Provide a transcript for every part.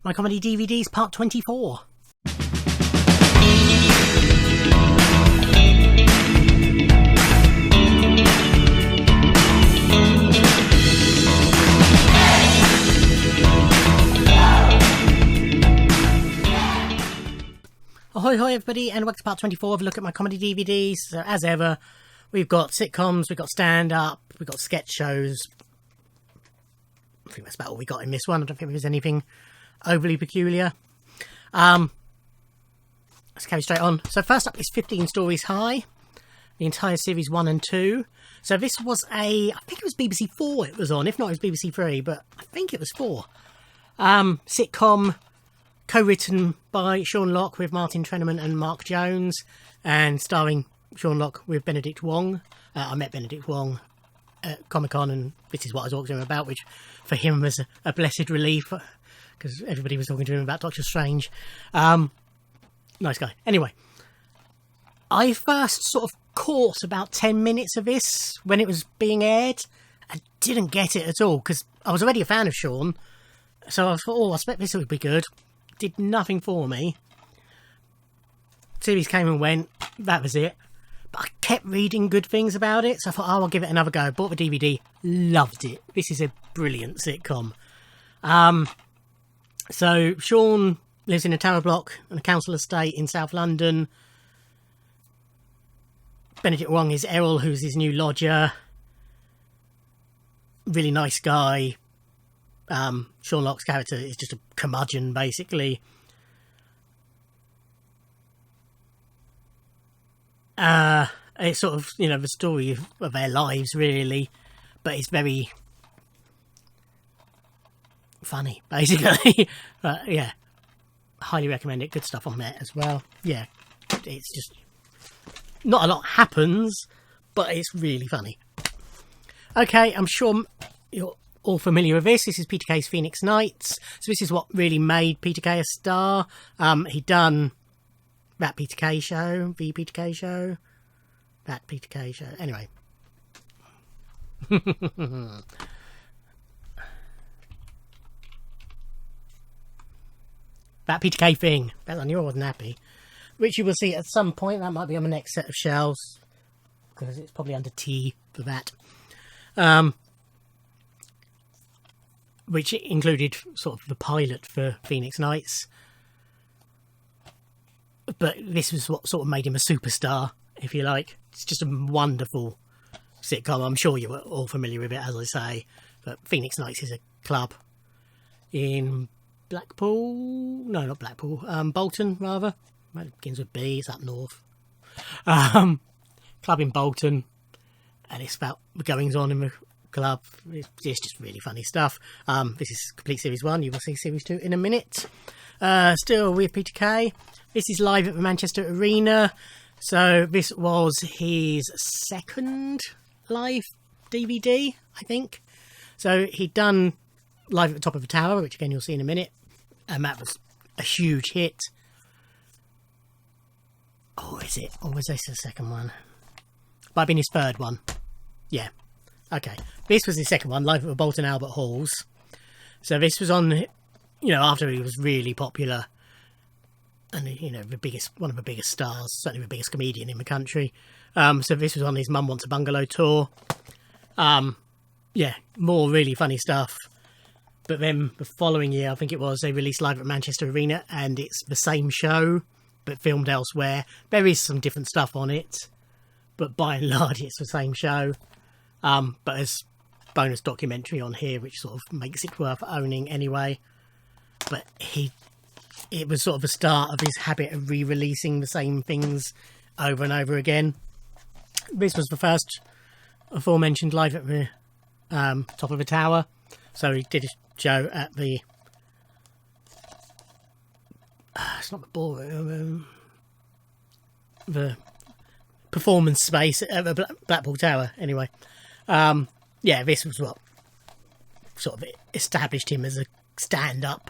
My Comedy DVDs Part 24. Ahoy hoy everybody, and welcome to part 24 of a look at my comedy DVDs. So as ever, we've got sitcoms, we've got stand-up, we've got sketch shows. I think that's about all we got in this one. I don't think there's anything overly peculiar. Let's carry straight on. So first up is 15 Stories High, the entire series 1 and 2. So this was I think it was BBC 4 it was on, if not it was BBC 3, but I think it was 4. Sitcom, co-written by Sean Locke with Martin Treneman and Mark Jones, and starring Sean Locke with Benedict Wong. I met Benedict Wong at Comic-Con, and this is what I talked to him about, which for him was a blessed relief, because everybody was talking to him about Doctor Strange. Nice guy. Anyway, I first sort of caught about 10 minutes of this when it was being aired. I didn't get it at all, because I was already a fan of Sean, so I thought, I expect this would be good. Did nothing for me. Series came and went, that was it. But I kept reading good things about it, so I thought, I'll give it another go. Bought the DVD, loved it. This is a brilliant sitcom. So Sean lives in a tower block on a council estate in South London. Benedict Wong is Errol, who's his new lodger. Really nice guy. Sean Locke's character is just a curmudgeon, basically. It's sort of, the story of their lives, really, but it's very funny, basically. Yeah, highly recommend it. Good stuff on there as well. Yeah, it's just not a lot happens, but it's really funny. Okay, I'm sure you're all familiar with this. This is Peter Kay's Phoenix Nights. So this is what really made Peter Kay a star. He'd done That Peter Kay Show, The Peter Kay Show, That Peter Kay Show. Anyway. That Peter Kay Thing. Bet I knew I wasn't happy. Which you will see at some point. That might be on the next set of shelves, because it's probably under T for that. Which included sort of the pilot for Phoenix Nights. But this was what sort of made him a superstar, if you like. It's just a wonderful sitcom. I'm sure you're all familiar with it, as I say. But Phoenix Nights is a club in Blackpool. No, not Blackpool. Bolton, rather. It begins with B. It's up north. Club in Bolton. And it's about the goings-on in the club. It's just really funny stuff. This is complete series 1. You will see series 2 in a minute. Still with Peter Kay. This is live at the Manchester Arena. So this was his second live DVD, I think. So he'd done Live at the Top of the Tower, which again you'll see in a minute, and that was a huge hit. Oh, is it? Or was this the second one? Might have been his third one. Yeah. Okay, this was his second one, live at the Bolton Albert Halls. So this was on, after he was really popular, and one of the biggest stars, certainly the biggest comedian in the country. So this was on his Mum Wants a Bungalow tour. Yeah, more really funny stuff. But then the following year, I think it was, they released Live at Manchester Arena, and it's the same show, but filmed elsewhere. There is some different stuff on it, but by and large, it's the same show. But there's bonus documentary on here, which sort of makes it worth owning anyway. But it was sort of the start of his habit of re-releasing the same things over and over again. This was the first aforementioned Live at the Top of the Tower. So he did a show at the... it's not the ballroom. The performance space at the Blackpool Tower, anyway. Yeah, this was what sort of established him as a stand-up.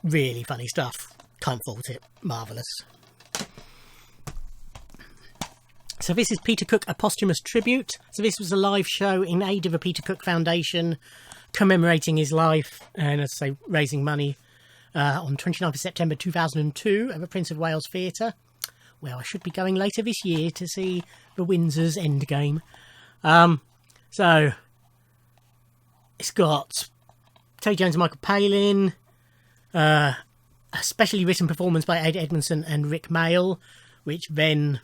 Really funny stuff. Can't fault it. Marvellous. So this is Peter Cook, a posthumous tribute. So this was a live show in aid of the Peter Cook Foundation. commemorating his life and, as I say, raising money on 29th of September 2002 at the Prince of Wales Theatre, where I should be going later this year to see the Windsor's Endgame. So it's got Terry Jones and Michael Palin, a specially written performance by Ada Edmondson and Rick Mayall, which then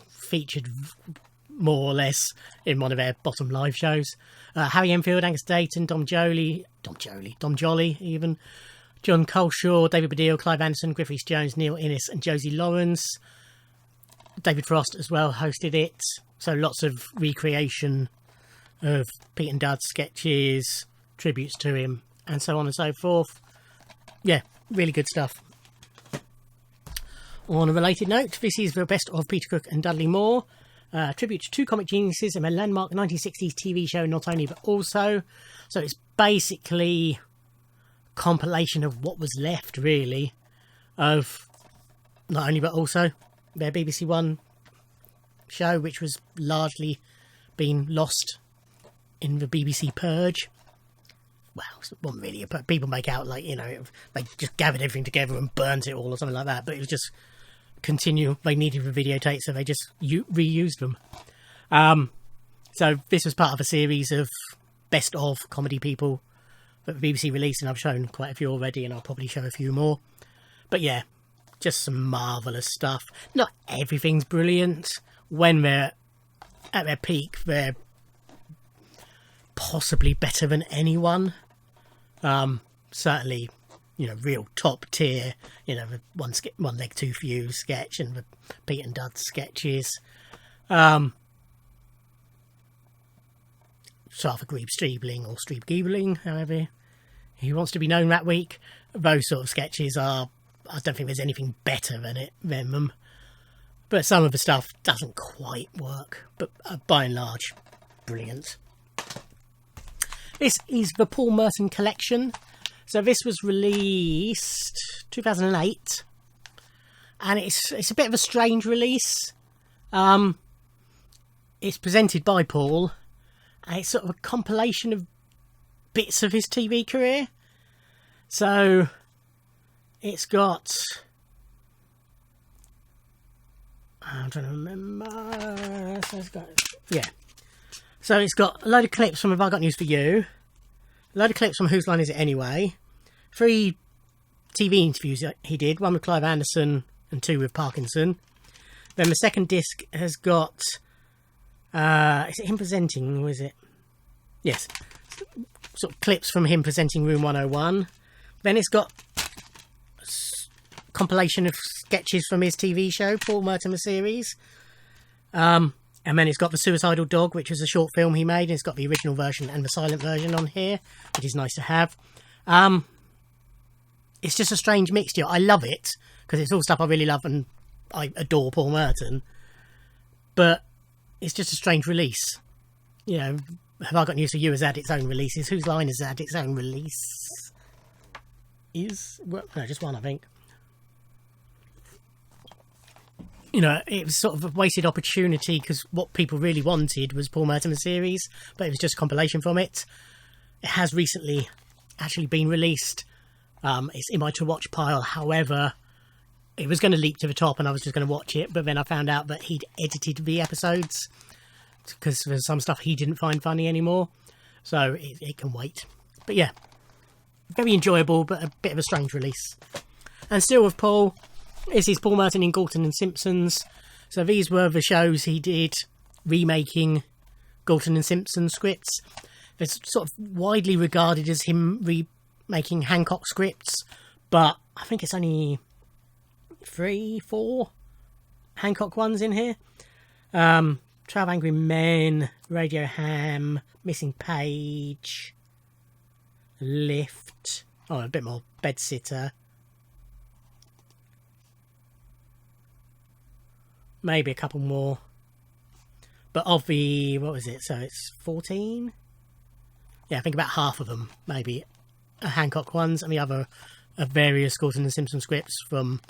featured more or less in one of their bottom live shows. Harry Enfield, Angus Dayton, Dom Joly even, John Coleshaw, David Baddiel, Clive Anderson, Griffiths Jones, Neil Innes and Josie Lawrence. David Frost as well hosted it. So lots of recreation of Pete and Dud's sketches, tributes to him, and so on and so forth. Yeah, really good stuff. On a related note, this is the best of Peter Cook and Dudley Moore. Tribute to two comic geniuses and a landmark 1960s TV show, not only but also. So it's basically a compilation of what was left, really, of not only but also their BBC One show, which was largely been lost in the BBC purge. Well, it wasn't really a purge. People make out like, you know, they just gathered everything together and burnt it all or something like that, but it was just continue. They needed the videotape, so they just reused them. So this was part of a series of best of comedy people that the BBC released, and I've shown quite a few already, and I'll probably show a few more. But yeah, just some marvellous stuff. Not everything's brilliant. When they're at their peak, they're possibly better than anyone. Certainly, you know, real top tier, you know, the one leg two view sketch and the Pete and Dud sketches. Arthur Grebe Streebling or Streeb Giebling, however he wants to be known that week. Those sort of sketches are, I don't think there's anything better than them. But some of the stuff doesn't quite work, but by and large, brilliant. This is the Paul Merton collection. So this was released 2008, and it's a bit of a strange release. It's presented by Paul, and it's sort of a compilation of bits of his TV career. So it's got, I'm trying to remember. So it's got a load of clips from Have I Got News For You, a load of clips from Whose Line Is It Anyway, 3 TV interviews he did, 1 with Clive Anderson and 2 with Parkinson. Then the second disc has got, is it him presenting, or is it? Yes, sort of clips from him presenting Room 101. Then it's got compilation of sketches from his TV show, Paul Merton the Series. And then it's got The Suicidal Dog, which was a short film he made. And it's got the original version and the silent version on here, which is nice to have. It's just a strange mixture. I love it, because it's all stuff I really love and I adore Paul Merton. But it's just a strange release. You know, Have I Got News For You has had its own releases. Whose Line has had its own release? No, just one, I think. You know, it was sort of a wasted opportunity, because what people really wanted was Paul Merton the Series, but it was just a compilation from it. It has recently actually been released. It's in my to watch pile. However, it was going to leap to the top and I was just going to watch it, but then I found out that he'd edited the episodes because there's some stuff he didn't find funny anymore. So it can wait. But yeah, very enjoyable, but a bit of a strange release. And still with Paul, this is Paul Merton in Galton and Simpsons. So these were the shows he did remaking Galton and Simpson scripts. They're sort of widely regarded as him remaking Hancock scripts, but I think it's only 3, 4 Hancock ones in here. 12 Angry Men, Radio Ham, Missing Page, Lift, a bit more Bedsitter. Maybe a couple more. But of the, what was it? So it's 14? Yeah, I think about half of them, maybe, are Hancock ones, and the other are various Galton and Simpson scripts from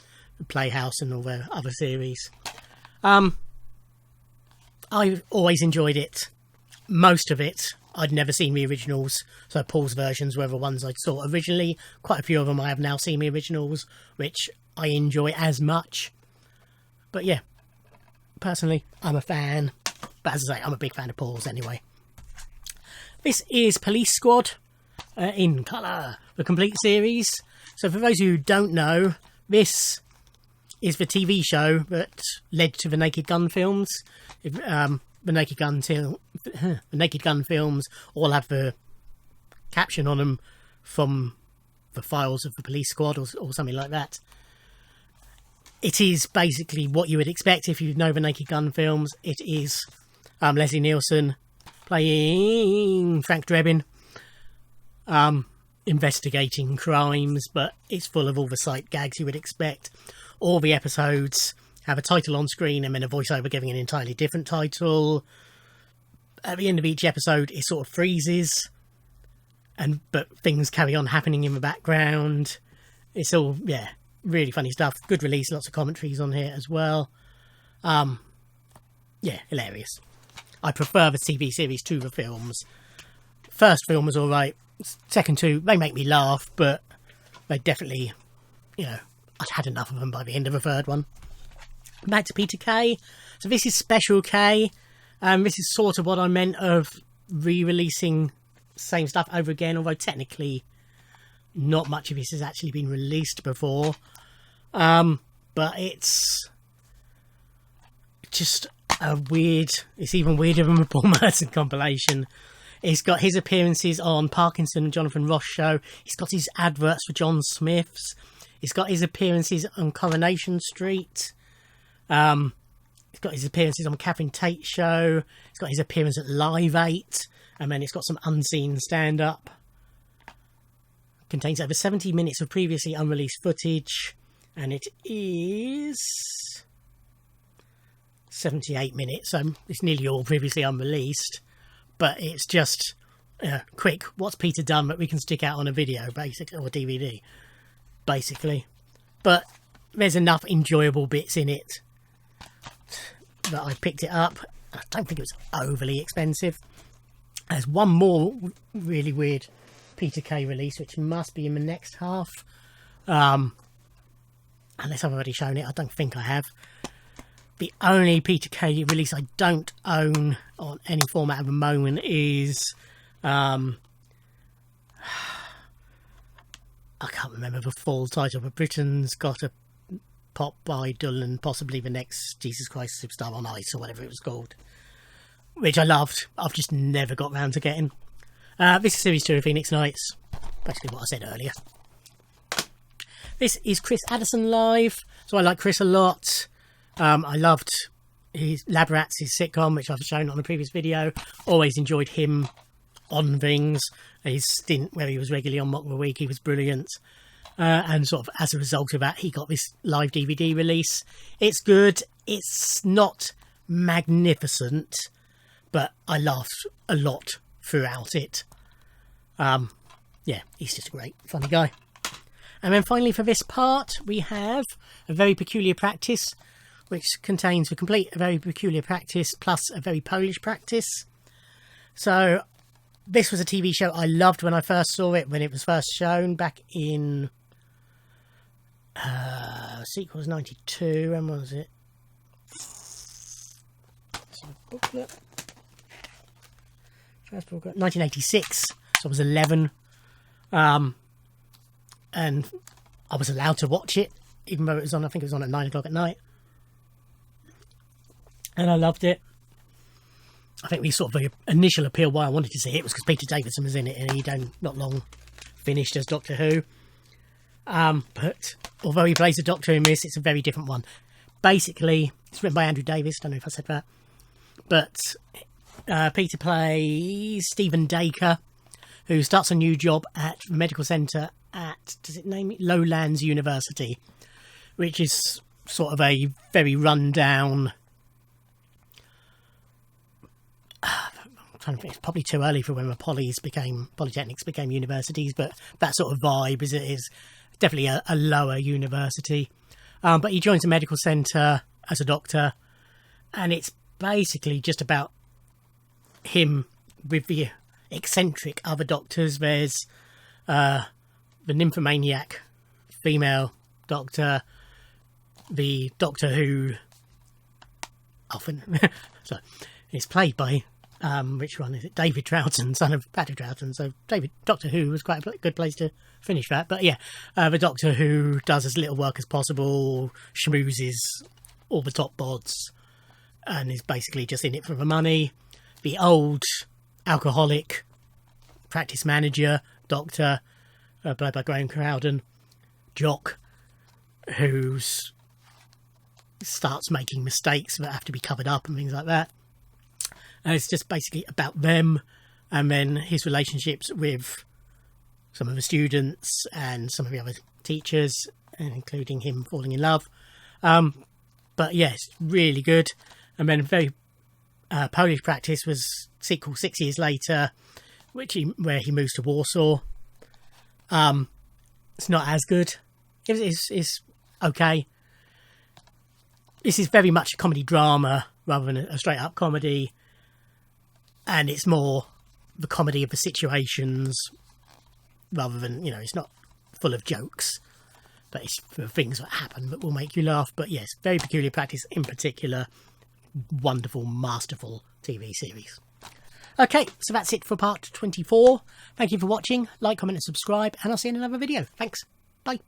Playhouse and all their other series. I've always enjoyed it. Most of it I'd never seen the originals, so Paul's versions were the ones I saw originally. Quite a few of them I have now seen the originals, which I enjoy as much. But yeah, personally, I'm a fan. But as I say, I'm a big fan of Paul's anyway. This is Police Squad in colour, the complete series. So for those who don't know, this is the TV show that led to the Naked Gun films. The Naked Gun films all have the caption on them from the files of the Police Squad or something like that. It is basically what you would expect if you know the Naked Gun films. It is Leslie Nielsen playing Frank Drebin, investigating crimes, but it's full of all the sight gags you would expect. All the episodes have a title on screen and then a voiceover giving an entirely different title. At the end of each episode, it sort of freezes, but things carry on happening in the background. It's all, yeah, really funny stuff. Good release, lots of commentaries on here as well. Yeah, hilarious. I prefer the TV series to the films. First film was alright. Second two, they make me laugh, but they definitely, you know, I'd had enough of them by the end of the third one. Back to Peter Kay. So this is Special K. This is sort of what I meant of re-releasing same stuff over again, although technically not much of this has actually been released before. But it's just it's even weirder than the Paul Merton compilation. He's got his appearances on Parkinson and Jonathan Ross show. He's got his adverts for John Smith's. He's got his appearances on Coronation Street. He's got his appearances on Catherine Tate show. He's got his appearance at Live 8. And then it's got some unseen stand-up. Contains over 70 minutes of previously unreleased footage. And it is 78 minutes. So it's nearly all previously unreleased. But it's just quick. What's Peter done that we can stick out on a video, basically, or DVD, basically. But there's enough enjoyable bits in it that I picked it up. I don't think it was overly expensive. There's one more really weird Peter Kay release, which must be in the next half. Unless I've already shown it, I don't think I have. The only Peter Kay release I don't own on any format at the moment is I can't remember the full title, but Britain's Got a Pop by Dudley and possibly the next Jesus Christ Superstar on Ice or whatever it was called, which I loved. I've just never got round to getting. This is Series 2 of Phoenix Nights, basically what I said earlier. This is Chris Addison live, so I like Chris a lot. I loved his Lab Rats, his sitcom, which I've shown on a previous video. Always enjoyed him on things. His stint where he was regularly on Mock the Week, he was brilliant. And sort of as a result of that, he got this live DVD release. It's good. It's not magnificent, but I laughed a lot throughout it. Yeah, he's just a great, funny guy. And then finally for this part, we have A Very Peculiar Practice, which contains a very peculiar practice plus a very Polish practice. So this was a TV show I loved when I first saw it, when it was first shown back in sequel was 92. When was it? Booklet. First booklet, 1986. So I was 11. And I was allowed to watch it, even though it was on, I think it was on at 9 o'clock at night. And I loved it. I think the sort of the initial appeal why I wanted to see it was because Peter Davison was in it, and he'd not long finished as Doctor Who. But although he plays a Doctor in this, it's a very different one. Basically, it's written by Andrew Davis. Don't know if I said that. But Peter plays Stephen Dacre, who starts a new job at the medical centre at, does it name it? Lowlands University, which is sort of a very run-down... I'm trying to think, it's probably too early for when the polytechnics became universities, but that sort of vibe is definitely a lower university. But he joins a medical centre as a doctor, and it's basically just about him with the eccentric other doctors. There's the nymphomaniac female doctor, the Doctor Who often so it's played by which one is it? David Troughton, son of Patrick Troughton. So Doctor Who was quite a good place to finish that. But yeah, the Doctor Who does as little work as possible, schmoozes all the top bods, and is basically just in it for the money. The old alcoholic practice manager doctor, played by Graham Crowden, Jock, who starts making mistakes that have to be covered up and things like that. And it's just basically about them, and then his relationships with some of the students and some of the other teachers, including him falling in love. But yes, really good. And then very Polish Practice was sequel 6 years later, where he moves to Warsaw. It's not as good. It's okay. This is very much a comedy drama rather than a straight up comedy, and it's more the comedy of the situations rather than, it's not full of jokes, but it's the things that happen that will make you laugh. But yes, very Peculiar Practice in particular, wonderful, masterful TV series. Okay, so that's it for part 24. Thank you for watching. Like, comment and subscribe, and I'll see you in another video. Thanks. Bye.